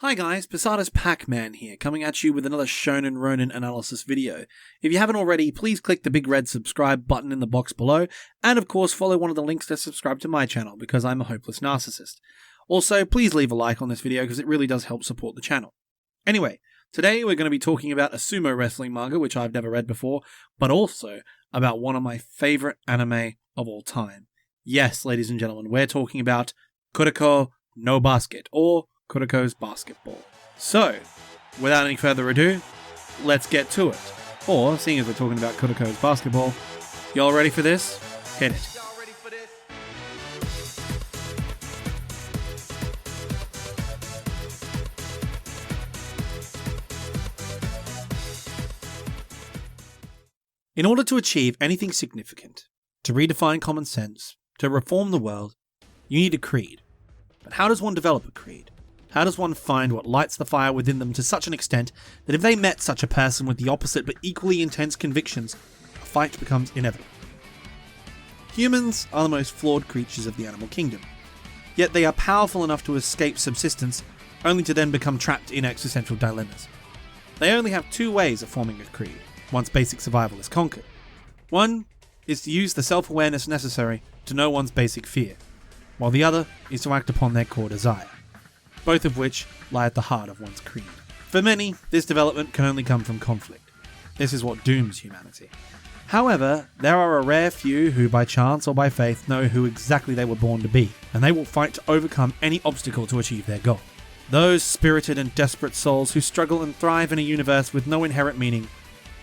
Hi guys, Posada's Pac-Man here, coming at you with another Shonen Ronin analysis video. If you haven't already, please click the big red subscribe button in the box below, and of course follow one of the links to subscribe to my channel, because I'm a hopeless narcissist. Also, please leave a like on this video, because it really does help support the channel. Anyway, today we're going to be talking about a sumo wrestling manga, which I've never read before, but also about one of my favourite anime of all time. Yes, ladies and gentlemen, we're talking about Kuroko no Basket, or Kuroko's Basketball. So, without any further ado, let's get to it. Or, seeing as we're talking about Kuroko's Basketball, y'all ready for this? Hit it. In order to achieve anything significant, to redefine common sense, to reform the world, you need a creed. But how does one develop a creed? How does one find what lights the fire within them to such an extent that if they met such a person with the opposite but equally intense convictions, a fight becomes inevitable? Humans are the most flawed creatures of the animal kingdom, yet they are powerful enough to escape subsistence, only to then become trapped in existential dilemmas. They only have two ways of forming a creed, once basic survival is conquered. One is to use the self-awareness necessary to know one's basic fear, while the other is to act upon their core desire, both of which lie at the heart of one's creed. For many, this development can only come from conflict. This is what dooms humanity. However, there are a rare few who by chance or by faith know who exactly they were born to be, and they will fight to overcome any obstacle to achieve their goal. Those spirited and desperate souls who struggle and thrive in a universe with no inherent meaning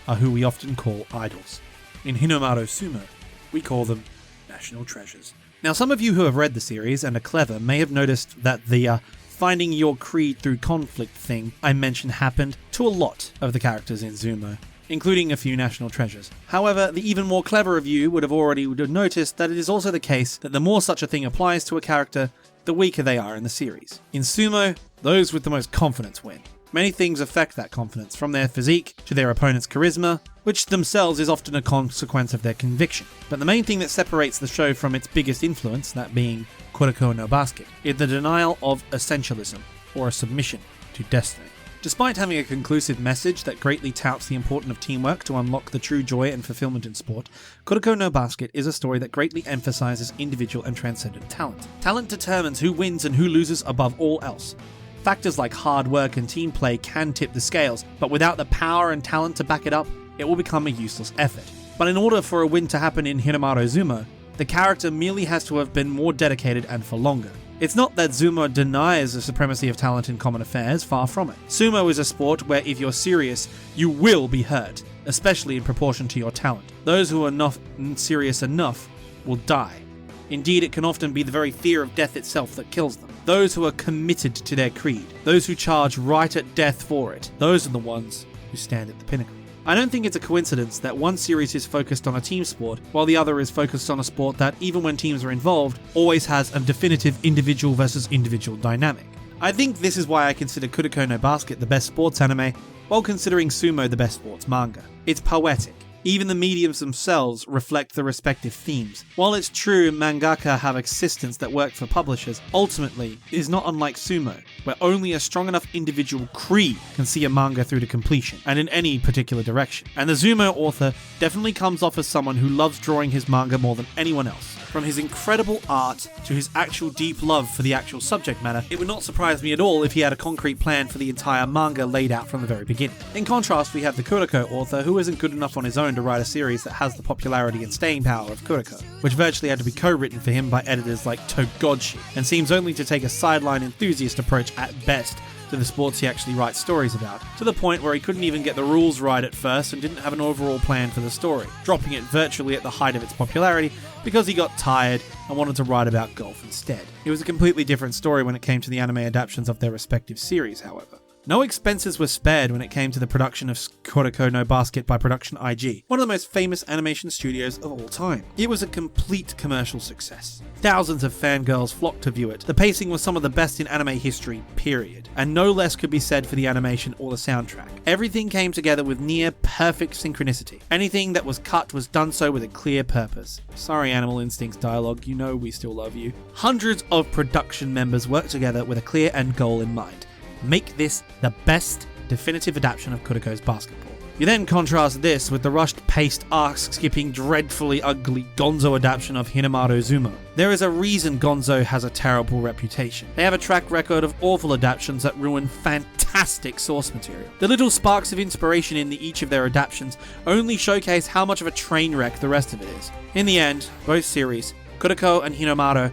are who we often call idols. In Hinomaru Zumou, we call them national treasures. Now, some of you who have read the series and are clever may have noticed that the finding your creed through conflict thing I mentioned happened to a lot of the characters in Zumou, including a few national treasures. However, the even more clever of you would have already noticed that it is also the case that the more such a thing applies to a character, the weaker they are in the series. In Sumo, those with the most confidence win. Many things affect that confidence, from their physique to their opponent's charisma, which themselves is often a consequence of their conviction. But the main thing that separates the show from its biggest influence, that being Kuroko no Basket, is the denial of essentialism, or a submission to destiny. Despite having a conclusive message that greatly touts the importance of teamwork to unlock the true joy and fulfillment in sport, Kuroko no Basket is a story that greatly emphasizes individual and transcendent talent. Talent determines who wins and who loses above all else. Factors like hard work and team play can tip the scales, but without the power and talent to back it up, it will become a useless effort. But in order for a win to happen in Hinomaru Zumou, the character merely has to have been more dedicated and for longer. It's not that Zumou denies the supremacy of talent in common affairs, far from it. Sumo is a sport where if you're serious, you will be hurt, especially in proportion to your talent. Those who are not serious enough will die. Indeed, it can often be the very fear of death itself that kills them. Those who are committed to their creed, those who charge right at death for it, those are the ones who stand at the pinnacle. I don't think it's a coincidence that one series is focused on a team sport, while the other is focused on a sport that, even when teams are involved, always has a definitive individual versus individual dynamic. I think this is why I consider Kuroko no Basket the best sports anime, while considering Sumo the best sports manga. It's poetic. Even the mediums themselves reflect the respective themes. While it's true mangaka have assistants that work for publishers, ultimately it is not unlike Sumo, where only a strong enough individual creed can see a manga through to completion, and in any particular direction. And the Zumou author definitely comes off as someone who loves drawing his manga more than anyone else. From his incredible art to his actual deep love for the actual subject matter, it would not surprise me at all if he had a concrete plan for the entire manga laid out from the very beginning. In contrast, we have the Kuroko author, who isn't good enough on his own to write a series that has the popularity and staying power of Kuroko, which virtually had to be co-written for him by editors like Togodshi, and seems only to take a sideline enthusiast approach at best to the sports he actually writes stories about, to the point where he couldn't even get the rules right at first and didn't have an overall plan for the story, dropping it virtually at the height of its popularity because he got tired and wanted to write about golf instead. It was a completely different story when it came to the anime adaptations of their respective series, however. No expenses were spared when it came to the production of Kuroko no Basket by Production IG, one of the most famous animation studios of all time. It was a complete commercial success. Thousands of fangirls flocked to view it. The pacing was some of the best in anime history, period. And no less could be said for the animation or the soundtrack. Everything came together with near perfect synchronicity. Anything that was cut was done so with a clear purpose. Sorry, Animal Instinct's dialogue, you know we still love you. Hundreds of production members worked together with a clear end goal in mind. make this the best definitive adaptation of Kuroko's basketball. You then contrast this with the rushed-paced, arc-skipping, dreadfully ugly Gonzo adaptation of Hinomaru Zumou. There is a reason Gonzo has a terrible reputation. They have a track record of awful adaptations that ruin fantastic source material. The little sparks of inspiration in each of their adaptations only showcase how much of a train wreck the rest of it is. In the end, both series, Kuroko and Hinomaru,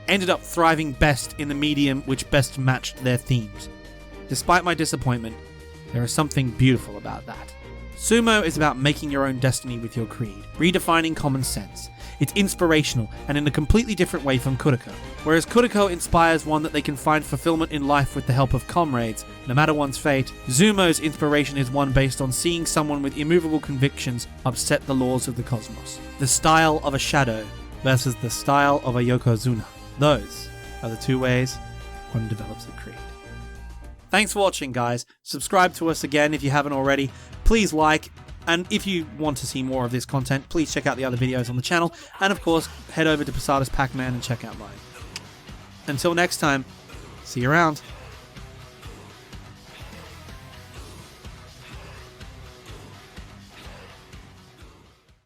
ended up thriving best in the medium which best matched their themes. Despite my disappointment, there is something beautiful about that. Sumo is about making your own destiny with your creed, redefining common sense. It's inspirational and in a completely different way from Kuroko. Whereas Kuroko inspires one that they can find fulfillment in life with the help of comrades, no matter one's fate, Zumou's inspiration is one based on seeing someone with immovable convictions upset the laws of the cosmos. The style of a shadow versus the style of a yokozuna. Those are the two ways one develops a creed. Thanks for watching, guys. Subscribe to us again if you haven't already. Please like, and if you want to see more of this content, please check out the other videos on the channel, and of course, head over to Posada's Pac-Man and check out mine. Until next time, see you around.